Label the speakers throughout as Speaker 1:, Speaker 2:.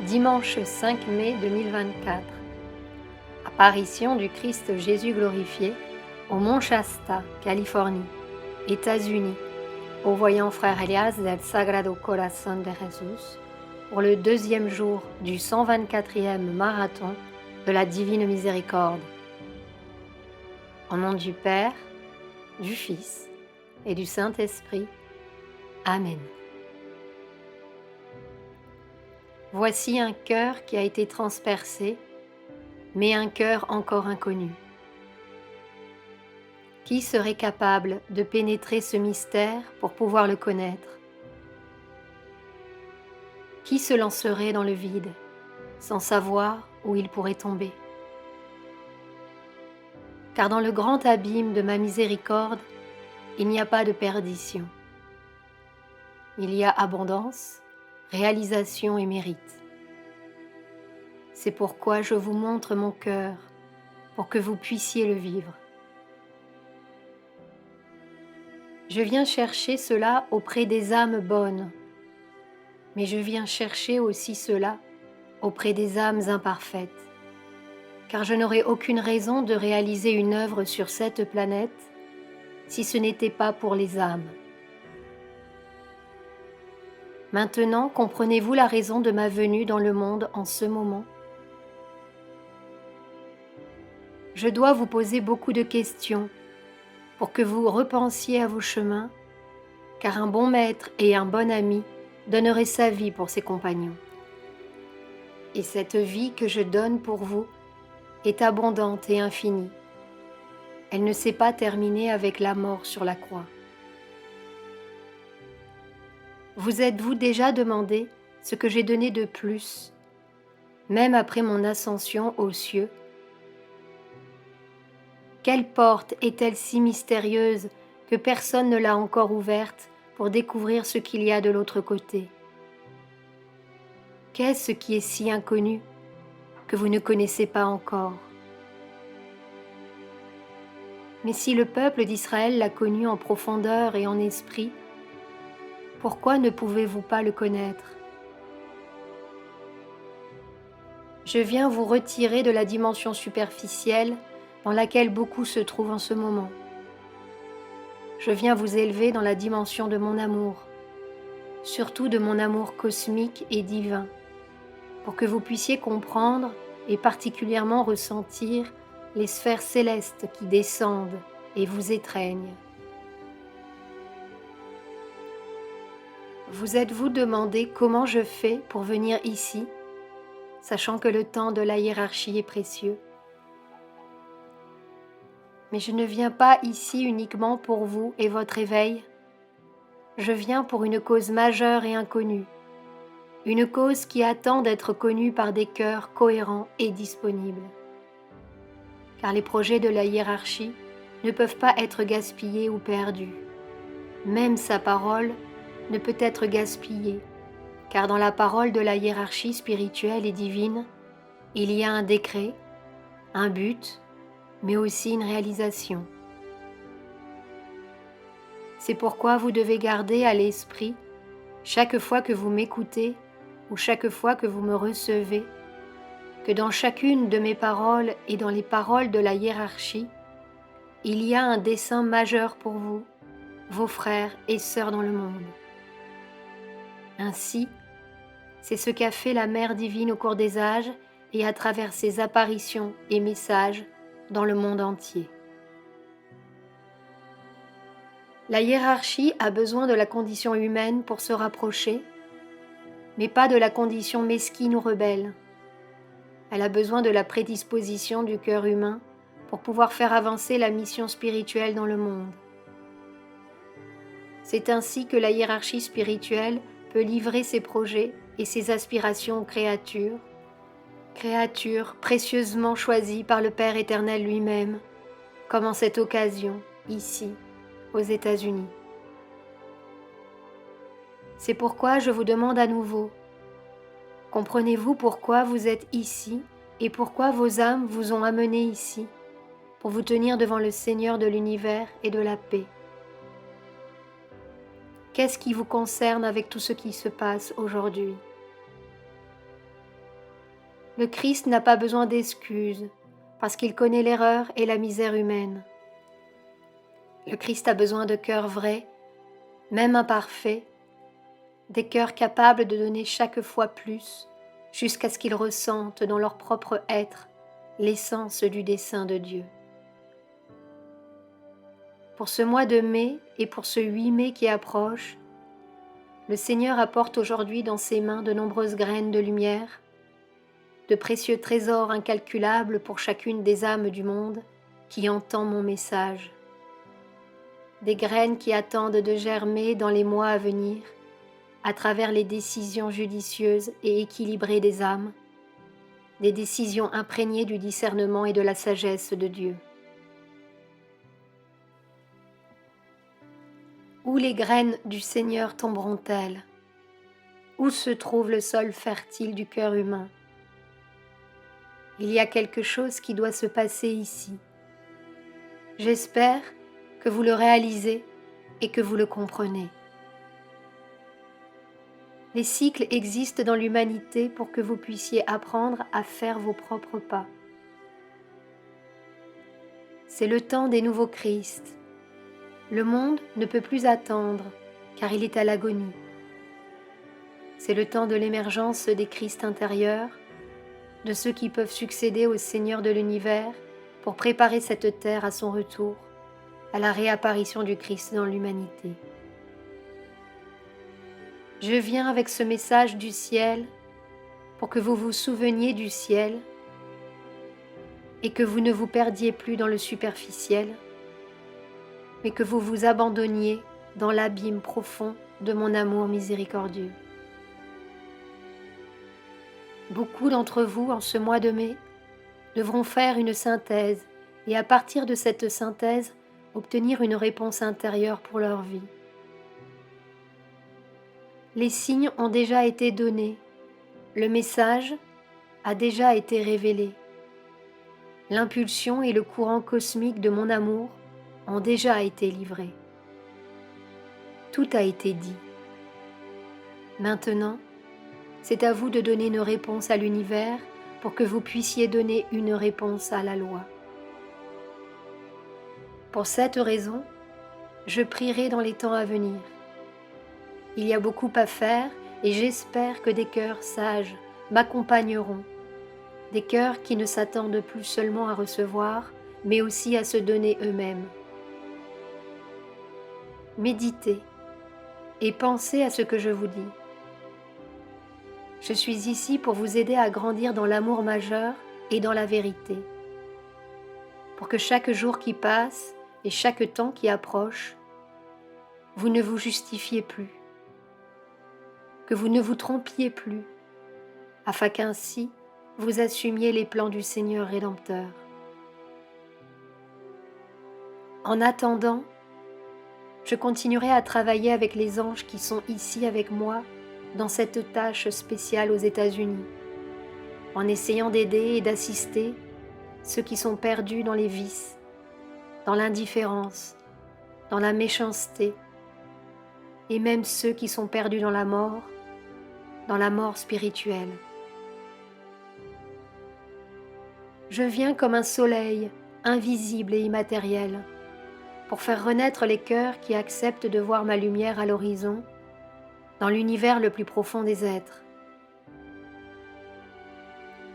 Speaker 1: Dimanche 5 mai 2024. Apparition du Christ Jésus glorifié au Mont Shasta, Californie, États-Unis, au voyant frère Elias del Sagrado Corazón de Jesús, pour le deuxième jour du 124e marathon de la Divine Miséricorde. Au nom du Père, du Fils et du Saint-Esprit. Amen. Voici un cœur qui a été transpercé, mais un cœur encore inconnu. Qui serait capable de pénétrer ce mystère pour pouvoir le connaître? Qui se lancerait dans le vide sans savoir où il pourrait tomber? Car dans le grand abîme de ma miséricorde, il n'y a pas de perdition. Il y a abondance, réalisation et mérite. C'est pourquoi je vous montre mon cœur, pour que vous puissiez le vivre. Je viens chercher cela auprès des âmes bonnes, mais je viens chercher aussi cela auprès des âmes imparfaites, car je n'aurais aucune raison de réaliser une œuvre sur cette planète si ce n'était pas pour les âmes. Maintenant, comprenez-vous la raison de ma venue dans le monde en ce moment? Je dois vous poser beaucoup de questions pour que vous repensiez à vos chemins, car un bon maître et un bon ami donnerait sa vie pour ses compagnons. Et cette vie que je donne pour vous est abondante et infinie. Elle ne s'est pas terminée avec la mort sur la croix. Vous êtes-vous déjà demandé ce que j'ai donné de plus, même après mon ascension aux cieux? Quelle porte est-elle si mystérieuse que personne ne l'a encore ouverte pour découvrir ce qu'il y a de l'autre côté? Qu'est-ce qui est si inconnu que vous ne connaissez pas encore? Mais si le peuple d'Israël l'a connu en profondeur et en esprit, pourquoi ne pouvez-vous pas le connaître? Je viens vous retirer de la dimension superficielle dans laquelle beaucoup se trouvent en ce moment. Je viens vous élever dans la dimension de mon amour, surtout de mon amour cosmique et divin, pour que vous puissiez comprendre et particulièrement ressentir les sphères célestes qui descendent et vous étreignent. Vous êtes-vous demandé comment je fais pour venir ici, sachant que le temps de la hiérarchie est précieux? Mais je ne viens pas ici uniquement pour vous et votre éveil. Je viens pour une cause majeure et inconnue, une cause qui attend d'être connue par des cœurs cohérents et disponibles. Car les projets de la hiérarchie ne peuvent pas être gaspillés ou perdus. Même sa parole ne peut être gaspillée, car dans la parole de la hiérarchie spirituelle et divine, il y a un décret, un but, mais aussi une réalisation. C'est pourquoi vous devez garder à l'esprit, chaque fois que vous m'écoutez ou chaque fois que vous me recevez, que dans chacune de mes paroles et dans les paroles de la hiérarchie, il y a un dessein majeur pour vous, vos frères et sœurs dans le monde. Ainsi, c'est ce qu'a fait la Mère divine au cours des âges et à travers ses apparitions et messages dans le monde entier. La hiérarchie a besoin de la condition humaine pour se rapprocher, mais pas de la condition mesquine ou rebelle. Elle a besoin de la prédisposition du cœur humain pour pouvoir faire avancer la mission spirituelle dans le monde. C'est ainsi que la hiérarchie spirituelle peut livrer ses projets et ses aspirations aux créatures précieusement choisies par le Père éternel lui-même, comme en cette occasion, ici, aux États-Unis. C'est pourquoi je vous demande à nouveau, comprenez-vous pourquoi vous êtes ici et pourquoi vos âmes vous ont amené ici, pour vous tenir devant le Seigneur de l'univers et de la paix? Qu'est-ce qui vous concerne avec tout ce qui se passe aujourd'hui? Le Christ n'a pas besoin d'excuses, parce qu'il connaît l'erreur et la misère humaine. Le Christ a besoin de cœurs vrais, même imparfaits, des cœurs capables de donner chaque fois plus, jusqu'à ce qu'ils ressentent dans leur propre être l'essence du dessein de Dieu. Pour ce mois de mai et pour ce 8 mai qui approche, le Seigneur apporte aujourd'hui dans ses mains de nombreuses graines de lumière, de précieux trésors incalculables pour chacune des âmes du monde qui entend mon message. Des graines qui attendent de germer dans les mois à venir, à travers les décisions judicieuses et équilibrées des âmes, des décisions imprégnées du discernement et de la sagesse de Dieu. Où les graines du Seigneur tomberont-elles? Où se trouve le sol fertile du cœur humain? Il y a quelque chose qui doit se passer ici. J'espère que vous le réalisez et que vous le comprenez. Les cycles existent dans l'humanité pour que vous puissiez apprendre à faire vos propres pas. C'est le temps des nouveaux Christ. Le monde ne peut plus attendre, car il est à l'agonie. C'est le temps de l'émergence des Christ intérieurs, de ceux qui peuvent succéder au Seigneur de l'univers pour préparer cette terre à son retour, à la réapparition du Christ dans l'humanité. Je viens avec ce message du ciel pour que vous vous souveniez du ciel et que vous ne vous perdiez plus dans le superficiel, mais que vous vous abandonniez dans l'abîme profond de mon amour miséricordieux. Beaucoup d'entre vous, en ce mois de mai, devront faire une synthèse et à partir de cette synthèse, obtenir une réponse intérieure pour leur vie. Les signes ont déjà été donnés, le message a déjà été révélé. L'impulsion et le courant cosmique de mon amour ont déjà été livrés. Tout a été dit. Maintenant, c'est à vous de donner une réponse à l'univers pour que vous puissiez donner une réponse à la loi. Pour cette raison, je prierai dans les temps à venir. Il y a beaucoup à faire et j'espère que des cœurs sages m'accompagneront, des cœurs qui ne s'attendent plus seulement à recevoir, mais aussi à se donner eux-mêmes. Méditez et pensez à ce que je vous dis. Je suis ici pour vous aider à grandir dans l'amour majeur et dans la vérité, pour que chaque jour qui passe et chaque temps qui approche, vous ne vous justifiez plus, que vous ne vous trompiez plus, afin qu'ainsi vous assumiez les plans du Seigneur Rédempteur. En attendant, je continuerai à travailler avec les anges qui sont ici avec moi dans cette tâche spéciale aux États-Unis, en essayant d'aider et d'assister ceux qui sont perdus dans les vices, dans l'indifférence, dans la méchanceté, et même ceux qui sont perdus dans la mort spirituelle. Je viens comme un soleil invisible et immatériel pour faire renaître les cœurs qui acceptent de voir ma lumière à l'horizon, dans l'univers le plus profond des êtres.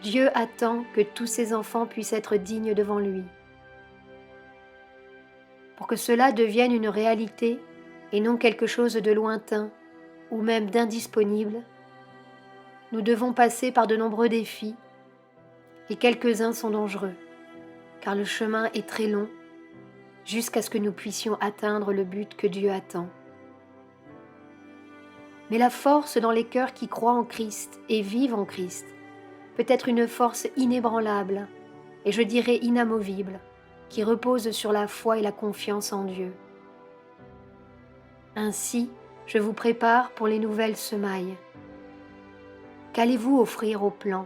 Speaker 1: Dieu attend que tous ses enfants puissent être dignes devant lui. Pour que cela devienne une réalité et non quelque chose de lointain ou même d'indisponible, nous devons passer par de nombreux défis et quelques-uns sont dangereux, car le chemin est très long jusqu'à ce que nous puissions atteindre le but que Dieu attend. Mais la force dans les cœurs qui croient en Christ et vivent en Christ peut être une force inébranlable et je dirais inamovible, qui repose sur la foi et la confiance en Dieu. Ainsi, je vous prépare pour les nouvelles semailles. Qu'allez-vous offrir au plan?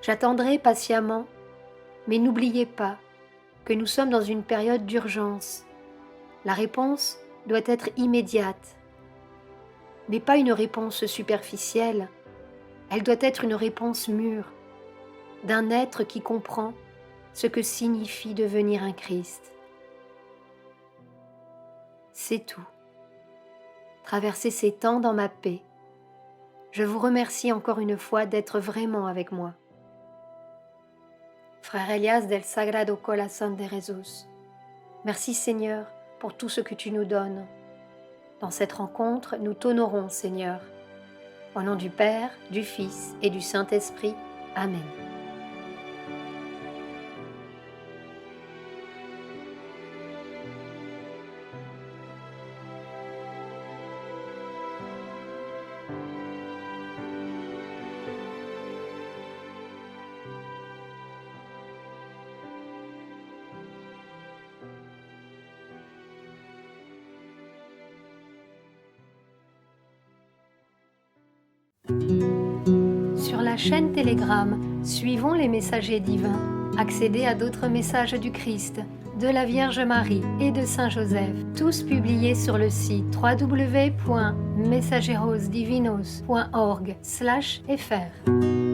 Speaker 1: J'attendrai patiemment, mais n'oubliez pas que nous sommes dans une période d'urgence. La réponse doit être immédiate, mais pas une réponse superficielle, Elle doit être une réponse mûre, d'un être qui comprend ce que signifie devenir un Christ. C'est tout. Traverser ces temps dans ma paix. Je vous remercie encore une fois d'être vraiment avec moi. Frère Elias del Sagrado Corazón de Jesús, merci Seigneur pour tout ce que tu nous donnes. Dans cette rencontre, nous t'honorons Seigneur. Au nom du Père, du Fils et du Saint-Esprit. Amen. Sur la chaîne Telegram, suivons les messagers divins. Accédez à d'autres messages du Christ, de la Vierge Marie et de Saint Joseph, tous publiés sur le site www.mensajerosdivinos.org/fr.